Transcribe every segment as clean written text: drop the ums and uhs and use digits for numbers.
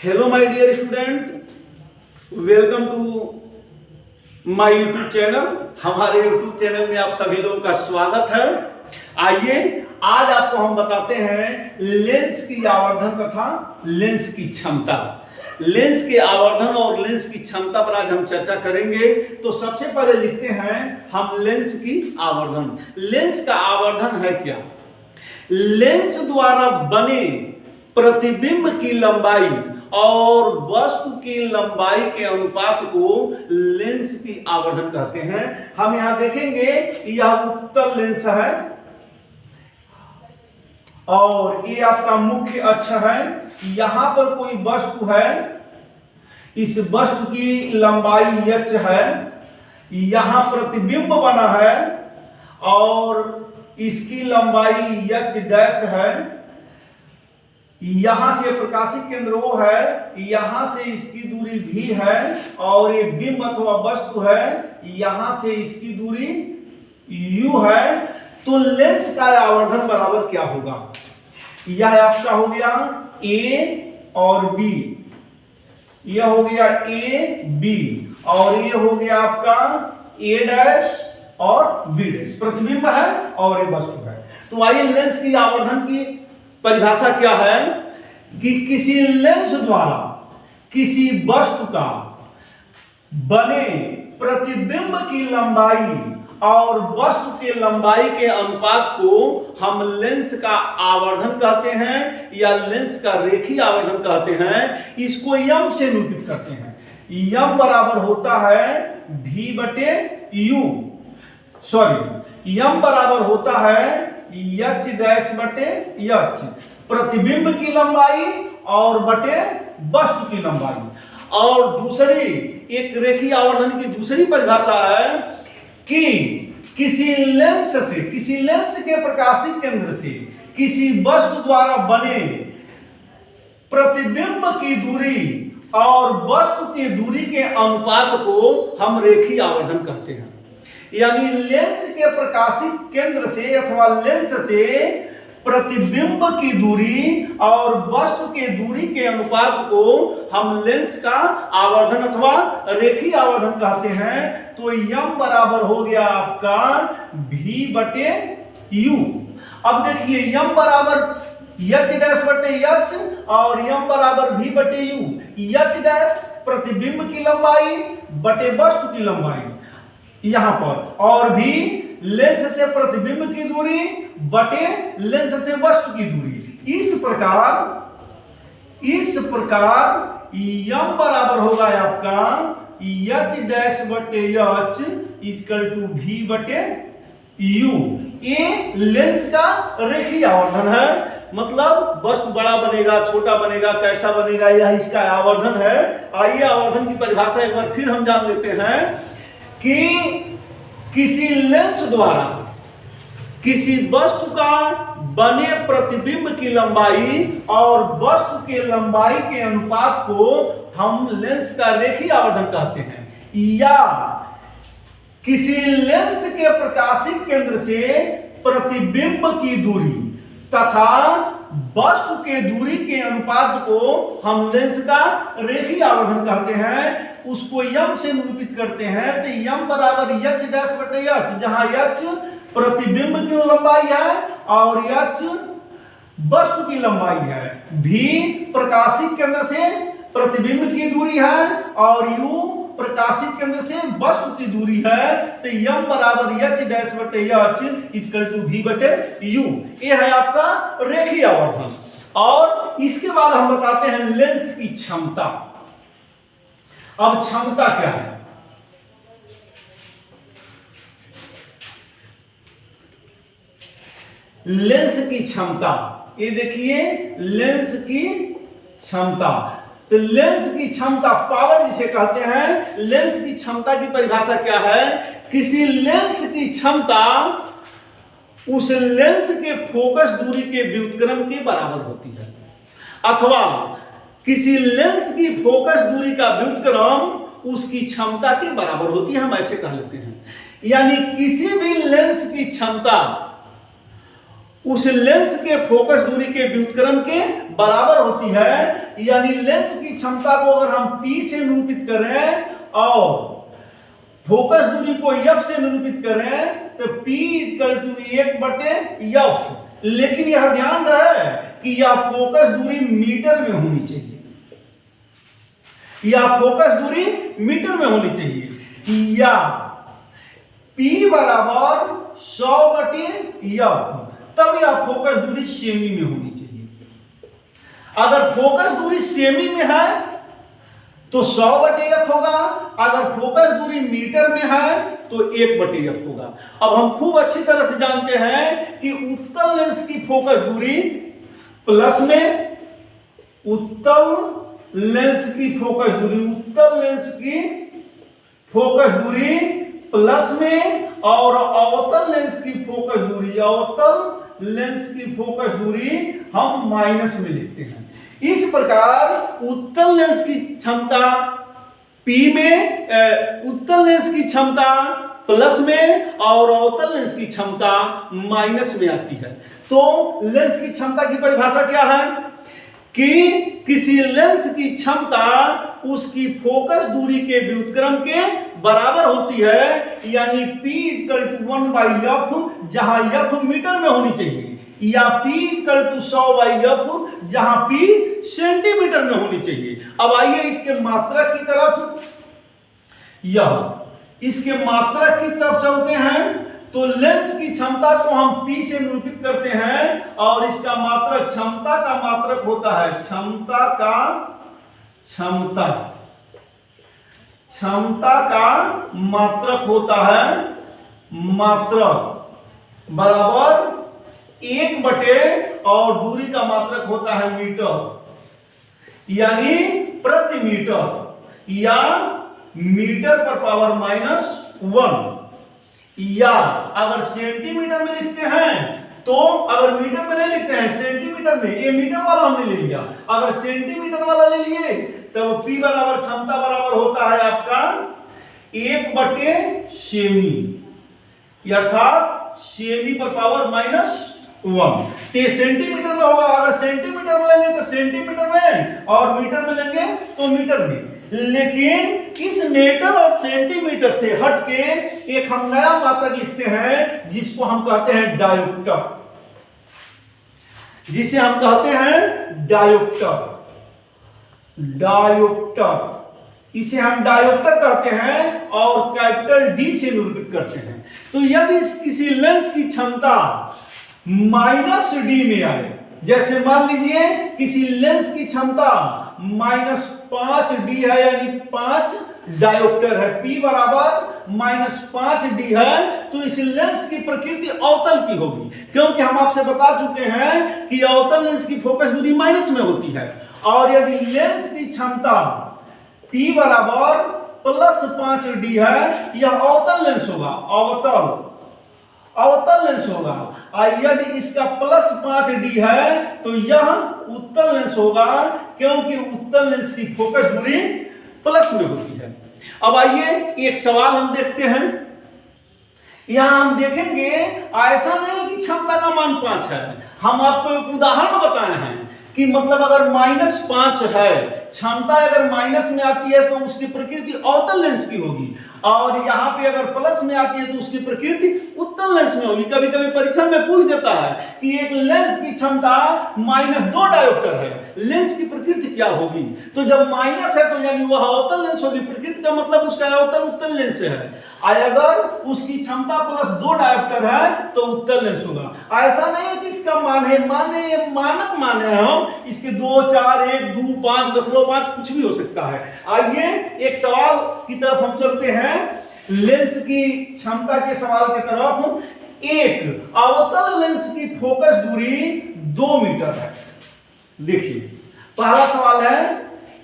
Hello my dear student, welcome to my YouTube channel. हमारे YouTube channel में आप सभी लोगों का स्वागत है। आइए आज आपको हम बताते हैं लेंस की आवर्धन तथा लेंस की क्षमता। लेंस के आवर्धन और लेंस की क्षमता पर आज हम चर्चा करेंगे। तो सबसे पहले लिखते हैं हम लेंस की आवर्धन। लेंस का आवर्धन है क्या? लेंस द्वारा बने प्रतिबिंब की लंबाई और वस्तु की लंबाई के अनुपात को लेंस की आवर्धन कहते हैं। हम यहां देखेंगे यह उत्तल लेंस है और ये आपका मुख्य अक्ष है। यहां पर कोई वस्तु है, इस वस्तु की लंबाई h है, यहां प्रतिबिंब बना है और इसकी लंबाई h डैश है। यहां से प्रकाशिक केंद्र O है, यहां से इसकी दूरी V है और ये बिंब अथवा वस्तु है, यहां से इसकी दूरी U है। तो लेंस का आवर्धन बराबर क्या होगा? यह आपका हो गया A और B, यह हो गया A B और ये हो गया आपका A डैश और B डैश। प्रतिबिंब है और ये वस्तु है। तो आइए लेंस की आवर्धन की परिभाषा क्या है कि किसी लेंस द्वारा किसी वस्तु का बने प्रतिबिंब की लंबाई और वस्तु की लंबाई के अनुपात को हम लेंस का आवर्धन कहते हैं या लेंस का रेखीय आवर्धन कहते हैं। इसको यम से निरूपित करते हैं। यम बराबर होता है V बटे U, सॉरी यम बराबर होता है h डैश बटे h, प्रतिबिंब की लंबाई और बटे वस्तु की लंबाई। और दूसरी एक रेखीय आवर्धन की दूसरी परिभाषा है कि किसी लेंस के प्रकाशिक केंद्र से किसी वस्तु द्वारा बने प्रतिबिंब की दूरी और वस्तु की दूरी के अनुपात को हम रेखीय आवर्धन कहते हैं। यानी लेंस के प्रकाशिक केंद्र से अथवा लेंस से प्रतिबिंब की दूरी और वस्तु के दूरी के अनुपात को हम लेंस का आवर्धन अथवा रेखीय आवर्धन कहते हैं। तो यम बराबर हो गया आपका V बटे U। अब देखिए यम बराबर h डैश बटे h और यम बराबर V बटे U। h डैश प्रतिबिंब की लंबाई बटे वस्तु की लंबाई यहां पर, और भी लेंस से प्रतिबिंब की दूरी बटे लेंस से वस्तु की दूरी। इस प्रकार यम बराबर होगा आपका h डैश बटे h इक्वल टू V बटे U। ये लेंस का रेखीय आवर्धन है। मतलब वस्तु बड़ा बनेगा, छोटा बनेगा, कैसा बनेगा, यह इसका आवर्धन है। आइए आवर्धन की परिभाषा एक बार फिर हम जान लेते हैं कि किसी लेंस द्वारा किसी वस्तु का बने प्रतिबिंब की लंबाई और वस्तु के लंबाई के अनुपात को हम लेंस का रेखीय आवर्धन कहते हैं। या किसी लेंस के प्रकाशिक केंद्र से प्रतिबिंब की दूरी तथा वस्तु के दूरी के अनुपात को हम लेंस का रेखीय आवर्धन कहते हैं। उसको यम से निरूपित करते हैं। तो यम बराबर h डैश बटे h, जहां h प्रतिबिंब की लंबाई है और h वस्तु की लंबाई है। V प्रकाशिक केंद्र से प्रतिबिंब की दूरी है और U प्रकाशिक केंद्र से वस्तु की दूरी है। तो यम बराबर h डैश बटे h इक्वल टू V बटे U। ये है आपका रेखीय आवर्धन। और इसके बाद हम बताते हैं लेंस की क्षमता। अब क्षमता क्या है? लेंस की क्षमता, ये देखिए लेंस की क्षमता। तो लेंस की क्षमता पावर जिसे कहते हैं, लेंस की क्षमता की परिभाषा क्या है? किसी लेंस की क्षमता उस लेंस के फोकस दूरी के व्युत्क्रम के बराबर होती है, अथवा किसी लेंस की फोकस दूरी का व्युत्क्रम उसकी क्षमता के बराबर होती है। हम ऐसे कह लेते हैं। यानी किसी भी लेंस की क्षमता उस लेंस के फोकस दूरी के व्युत्क्रम के बराबर होती है। यानी लेंस की क्षमता को अगर हम P से निरूपित करें और फोकस दूरी को F से निरूपित करें तो P = 1/F। लेकिन यह ध्यान रहे कि यह फोकस दूरी मीटर में होनी चाहिए, या फोकस दूरी मीटर में होनी चाहिए, या P बराबर 100/F, तब यह फोकस दूरी सेमी में होनी चाहिए। अगर फोकस दूरी सेमी में है तो 100/F होगा, अगर फोकस दूरी मीटर में है तो 1/F होगा। अब हम खूब अच्छी तरह से जानते हैं कि उत्तल लेंस की फोकस दूरी प्लस में, उत्तल लेंस की फोकस दूरी प्लस में, और अवतल लेंस की फोकस दूरी हम माइनस में लिखते हैं। इस प्रकार उत्तल लेंस की क्षमता P में, उत्तल लेंस की क्षमता प्लस में और अवतल लेंस की क्षमता माइनस में आती है। तो लेंस की क्षमता की परिभाषा क्या है कि किसी लेंस की क्षमता उसकी फोकस दूरी के व्युत्क्रम के बराबर होती है। यानी P = 1/F, जहां F मीटर में होनी चाहिए, या P = 100/F, जहां P सेंटीमीटर में होनी चाहिए। अब आइए इसके मात्रक की तरफ, इसके मात्रक की तरफ चलते हैं। तो लेंस की क्षमता को हम P से निरूपित करते हैं और इसका मात्रक, क्षमता का मात्रक होता है, क्षमता का मात्रक होता है, मात्रक बराबर 1 और दूरी का मात्रक होता है मीटर, यानी प्रति मीटर, या मीटर पर पावर -1। या अगर सेंटीमीटर में लिखते हैं तो, अगर मीटर में नहीं लिखते हैं, सेंटीमीटर में, ये मीटर वाला हमने ले लिया, अगर सेंटीमीटर वाला ले लिए तो P बराबर, क्षमता बराबर होता है आपका 1/सेमी, अर्थात सेमी पर पावर -1। ये सेंटीमीटर में होगा। अगर सेंटीमीटर में लेंगे तो सेंटीमीटर में, और मीटर में लेंगे तो मीटर में। लेकिन इस मीटर और सेंटीमीटर से हटके एक हम नया मात्रक लिखते हैं जिसको हम कहते हैं डायोप्टर, जिसे हम कहते हैं डायोप्टर। इसे हम डायोप्टर कहते हैं और कैपिटल D से निरूपित करते हैं। तो यदि किसी लेंस की क्षमता -D में आए, जैसे मान लीजिए किसी लेंस की क्षमता -5D है, यानी 5 डायोप्टर है, P बराबर -5D है, तो इस लेंस की प्रकृति अवतल की होगी, क्योंकि हम आपसे बता चुके हैं कि अवतल लेंस की फोकस दूरी माइनस में होती है। और यदि लेंस की क्षमता P बराबर +5D है, यह अवतल लेंस होगा, अवतल लेंस होगा। और यदि इसका +5D है तो यह उत्तल लेंस होगा, क्योंकि उत्तल लेंस की फोकस दूरी प्लस में होती है। अब आइए एक सवाल हम देखते हैं। यहां हम देखेंगे, ऐसा नहीं कि क्षमता का मान 5 है, हम आपको एक उदाहरण बताए हैं कि मतलब अगर -5 है, क्षमता अगर माइनस में आती है तो उसकी प्रकृति अवतल लेंस की होगी, और यहाँ पे अगर प्लस में आती है तो उसकी प्रकृति उत्तल लेंस में होगी। कभी कभी परीक्षा में पूछ देता है कि एक लेंस की क्षमता -2 डायोप्टर है, लेंस की प्रकृति क्या होगी? तो जब माइनस है तो यानी वह अवतल लेंस होगी, प्रकृति का मतलब उसका अवतल उत्तल लेंस है। अगर उसकी क्षमता +2 डायोप्टर है तो उत्तल लेंस होगा। ऐसा नहीं है कि इसका मान है, मानक मान है, हम इसके 2, 4, 1, 2, 5, 0.5 कुछ भी हो सकता है। आइए एक सवाल की तरफ हम चलते हैं, लेंस की क्षमता के सवाल की तरफ। एक अवतल लेंस की फोकस दूरी 2 मीटर है। देखिए पहला सवाल है,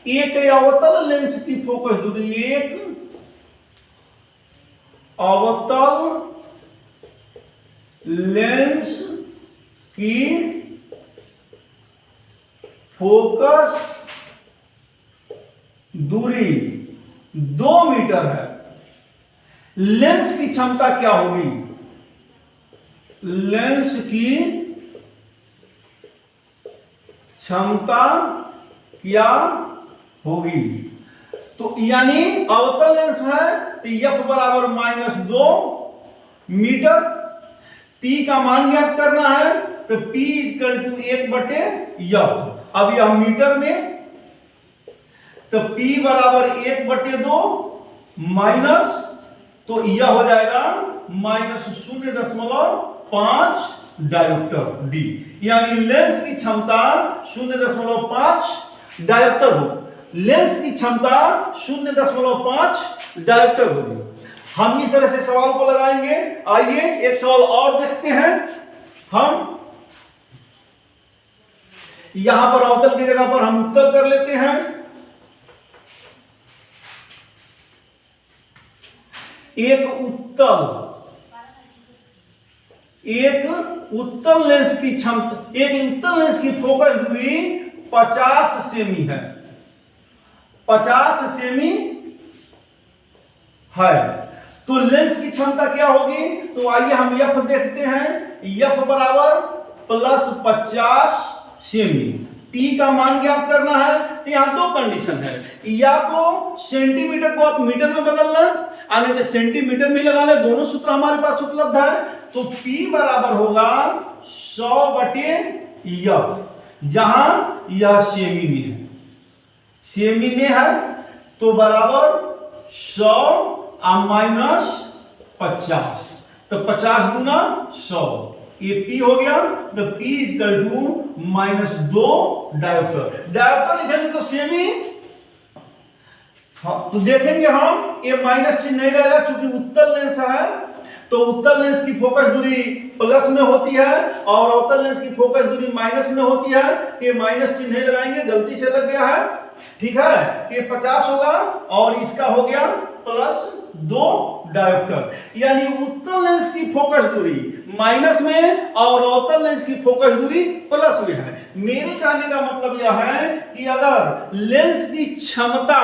एक अवतल लेंस की फोकस दूरी, एक अवतल लेंस की फोकस दूरी 2 मीटर है, लेंस की क्षमता क्या होगी? लेंस की क्षमता क्या होगी। तो यानी अवतल लेंस है तो F बराबर -2 मीटर। P का मान ज्ञात करना है तो P = 1/F। अब यह मीटर में तो P बराबर 1/2 माइनस, तो यह हो जाएगा -0.5 डायोप्टर डी, यानी लेंस की क्षमता 0.5 डायोप्टर हो। लेंस की क्षमता 0.5 डायोप्टर होगी। हम इस तरह से सवाल को लगाएंगे। आइए एक सवाल और देखते हैं। हम यहां पर अवतल की जगह पर हम उत्तल कर लेते हैं। एक उत्तल लेंस की क्षमता, एक उत्तल लेंस की फोकस दूरी 50 सेमी है। 50 सेमी है तो लेंस की क्षमता क्या होगी। तो आइए हम F देखते हैं। F बराबर +50 सेमी। P का मान ज्ञात करना है तो यहां दो कंडीशन है, या तो सेंटीमीटर को आप मीटर में बदलना, नहीं तो सेंटीमीटर में लगा ले। दोनों सूत्र हमारे पास उपलब्ध है। तो P बराबर होगा 100/F, जहां यह सेमी में है। सेमी में है तो बराबर 100 -50, तो 50 गुना 100, ये P हो गया। तो P = -2 डायोप्टर। डायोप्टर लिखेंगे तो सेमी, हाँ, तो देखेंगे हम ये माइनस चिन्ह नहीं रहेगा क्योंकि उत्तल लेंस है। तो उत्तल लेंस की फोकस दूरी प्लस में होती है और अवतल लेंस की फोकस दूरी माइनस में होती है। ये माइनस चिन्ह नहीं लगाएंगे, गलती से लग गया है, ठीक है। ये 50 होगा और इसका हो गया +2 डायोप्टर, यानी उत्तल लेंस की फोकस दूरी माइनस में और अवतल लेंस की फोकस दूरी प्लस में है। मेरे कहने का मतलब यह है कि अगर लेंस की क्षमता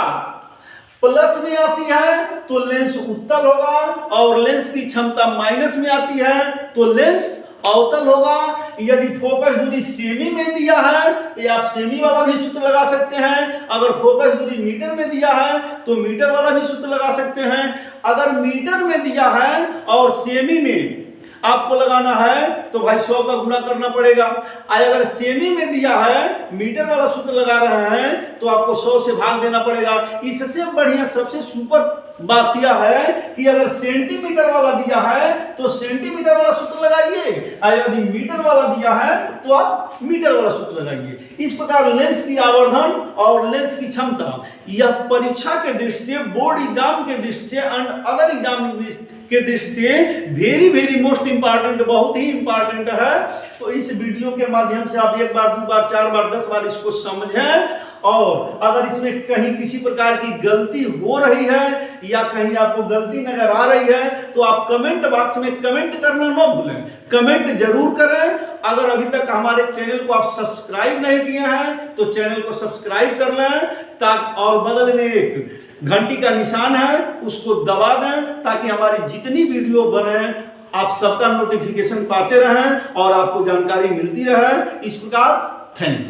प्लस में आती है तो लेंस उत्तल होगा, और लेंस की क्षमता माइनस में आती है तो लेंस अवतल होगा। यदि फोकस दूरी सेमी में दिया है तो आप सेमी वाला भी सूत्र लगा सकते हैं। अगर फोकस दूरी मीटर में दिया है तो मीटर वाला भी सूत्र लगा सकते हैं। अगर मीटर में दिया है और सेमी में आपको लगाना है तो भाई 100 का गुना करना पड़ेगा। अगर सेमी में दिया है, मीटर वाला सूत्र लगा रहे हैं तो आपको 100 से भाग देना पड़ेगा। इससे बढ़िया सबसे सुपर बात यह है कि अगर सेंटीमीटर वाला दिया है तो सेंटीमीटर वाला सूत्र लगाइए, और यदि मीटर वाला दिया है तो आप मीटर वाला सूत्र लगाइए। इस प्रकार लेंस की आवर्धन और लेंस की क्षमता यह परीक्षा के दृष्टि से, बोर्ड एग्जाम के दृष्टि से, एंड अदर एग्जाम के दृष्टि से वेरी मोस्ट इंपॉर्टेंट, बहुत ही इंपॉर्टेंट है। तो इस वीडियो के माध्यम से आप 1 बार 2 बार 4 बार 10 बार इसको समझें, और अगर इसमें कहीं किसी प्रकार की गलती हो रही है या कहीं आपको गलती नजर आ रही है तो आप कमेंट बॉक्स में कमेंट करना न भूलें, कमेंट जरूर करें। अगर अभी तक हमारे चैनल को आप सब्सक्राइब नहीं किए हैं तो चैनल को सब्सक्राइब कर लें, और बगल में एक घंटी का निशान है उसको दबा दें ताकि हमारी जितनी वीडियो बने आप सबका नोटिफिकेशन पाते रहें और आपको जानकारी मिलती रहे। इस प्रकार थैंक यू।